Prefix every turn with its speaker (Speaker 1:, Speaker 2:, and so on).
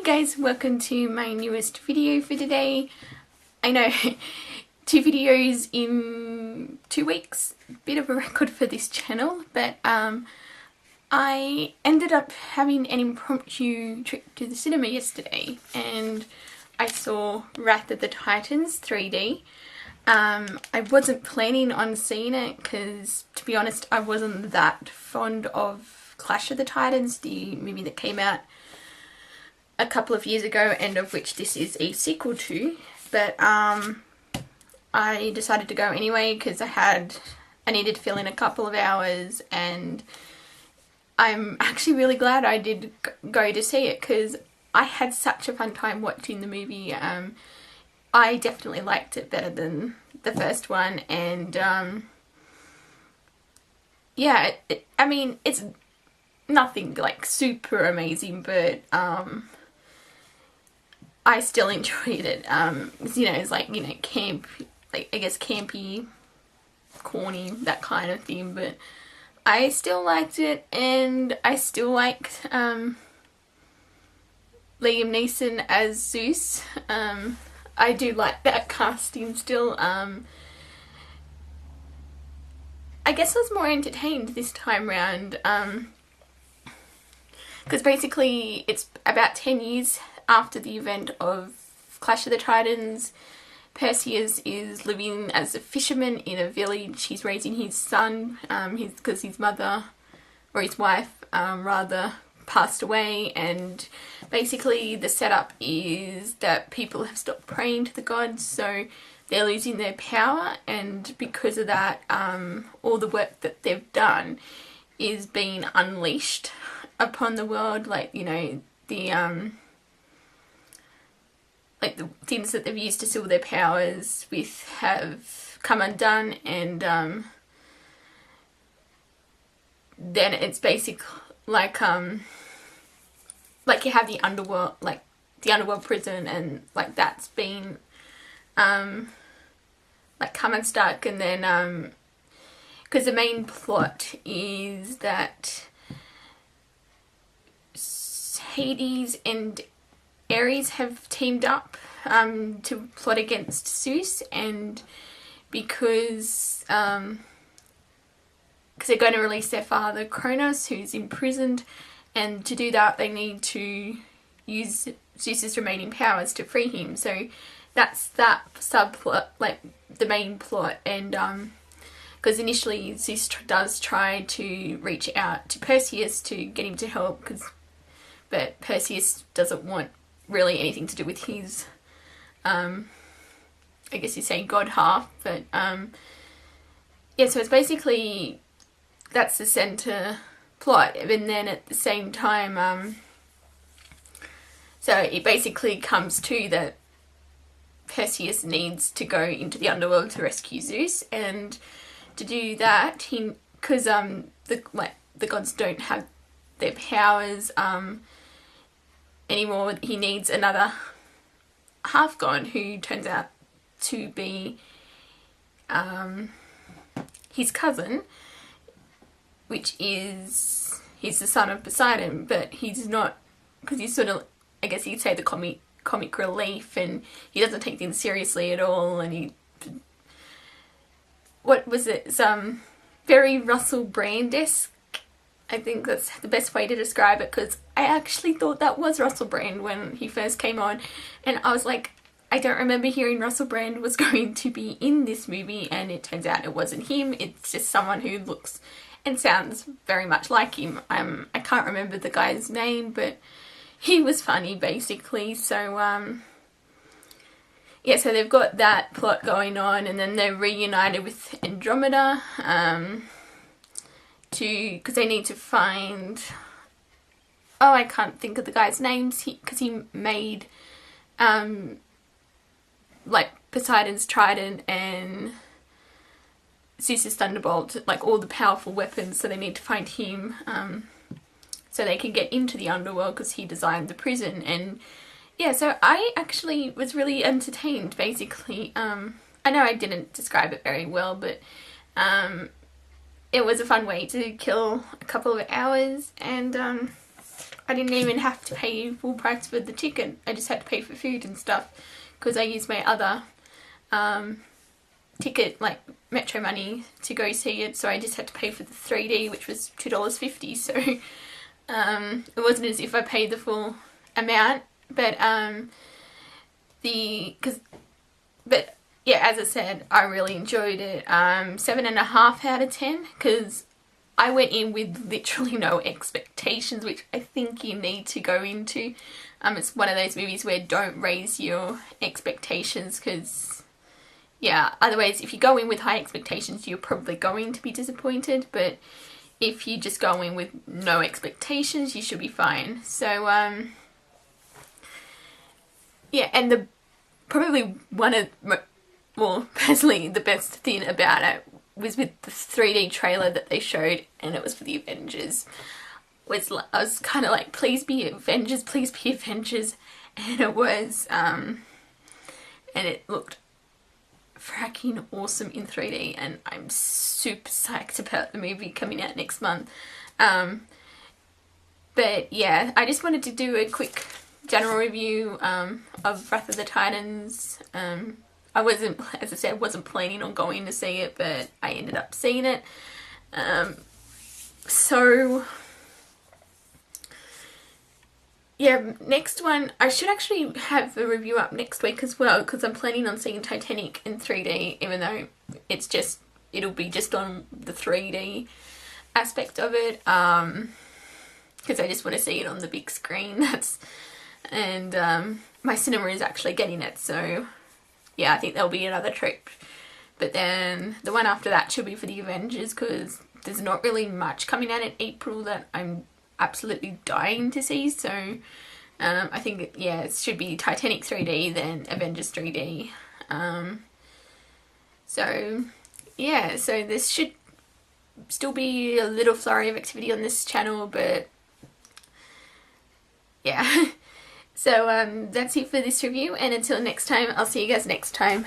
Speaker 1: Hey guys, welcome to my newest video for today. I know, 2 videos in 2 weeks, bit of a record for this channel, but I ended up having an impromptu trip to the cinema yesterday and I saw Wrath of the Titans 3D. I wasn't planning on seeing it because, to be honest, I wasn't that fond of Clash of the Titans, the movie that came out a couple of years ago and of which this is a sequel to, but I decided to go anyway because I needed to fill in a couple of hours, and I'm actually really glad I did go to see it because I had such a fun time watching the movie. I definitely liked it better than the first one, and yeah, I mean, it's nothing like super amazing, but I still enjoyed it. You know, it's like, you know, camp, like, I guess campy, corny, that kind of thing, but I still liked it, and I still liked Liam Neeson as Zeus. I do like that casting still. I guess I was more entertained this time round, because basically it's about 10 years after the event of Clash of the Titans. Perseus is living as a fisherman in a village. He's raising his son, because his mother, or his wife rather, passed away, and basically the setup is that people have stopped praying to the gods, so they're losing their power, and because of that, all the work that they've done is being unleashed upon the world, like, you know, the things that they've used to seal their powers with have come undone, and then it's basically like you have the underworld, like the underworld prison, and like that's been like come unstuck, and then because the main plot is that Hades and Ares have teamed up to plot against Zeus, and because they're going to release their father Kronos, who's imprisoned, and to do that they need to use Zeus's remaining powers to free him. So that's that subplot, like the main plot, and because initially Zeus does try to reach out to Perseus to get him to help, but Perseus doesn't want really anything to do with his, I guess you say god half, but yeah, so it's basically, that's the centre plot, and then at the same time, so it basically comes to that Perseus needs to go into the underworld to rescue Zeus, and to do that, because the gods don't have their powers anymore, he needs another half god who turns out to be his cousin, which is, he's the son of Poseidon, but he's not, because he's sort of, I guess you'd say, the comic relief, and he doesn't take things seriously at all, and he, what was it, very Russell Brand-esque. I think that's the best way to describe it, because I actually thought that was Russell Brand when he first came on, and I was like, I don't remember hearing Russell Brand was going to be in this movie, and it turns out it wasn't him. It's just someone who looks and sounds very much like him. I can't remember the guy's name, but he was funny basically. So yeah, so they've got that plot going on, and then they're reunited with Andromeda, because they need to find, oh, I can't think of the guy's names, because he made like Poseidon's trident and Zeus's thunderbolt, like all the powerful weapons, so they need to find him so they can get into the underworld, because he designed the prison. And yeah, so I actually was really entertained basically. I know I didn't describe it very well, but it was a fun way to kill a couple of hours, and I didn't even have to pay full price for the ticket. I just had to pay for food and stuff because I used my other ticket, like Metro Money, to go see it. So I just had to pay for the 3D, which was $2.50. So it wasn't as if I paid the full amount. But yeah, as I said, I really enjoyed it. 7.5 out of 10 because I went in with literally no expectations, which I think you need to go into. It's one of those movies where don't raise your expectations because, yeah, otherwise if you go in with high expectations, you're probably going to be disappointed. But if you just go in with no expectations, you should be fine. So, yeah, and probably one of, well, personally, the best thing about it was with the 3D trailer that they showed, and it was for the Avengers. I was kind of like, please be Avengers, please be Avengers, and it was, and it looked fracking awesome in 3D, and I'm super psyched about the movie coming out next month. But yeah, I just wanted to do a quick general review of Wrath of the Titans. I wasn't, as I said, wasn't planning on going to see it, but I ended up seeing it. So, yeah, next one, I should actually have a review up next week as well, because I'm planning on seeing Titanic in 3D, even though it'll be just on the 3D aspect of it, because I just want to see it on the big screen. And my cinema is actually getting it, so yeah, I think there'll be another trip. But then the one after that should be for the Avengers, because there's not really much coming out in April that I'm absolutely dying to see. So I think, yeah, it should be Titanic 3D, then Avengers 3D. So yeah, so this should still be a little flurry of activity on this channel, but yeah. So that's it for this review, and until next time, I'll see you guys next time.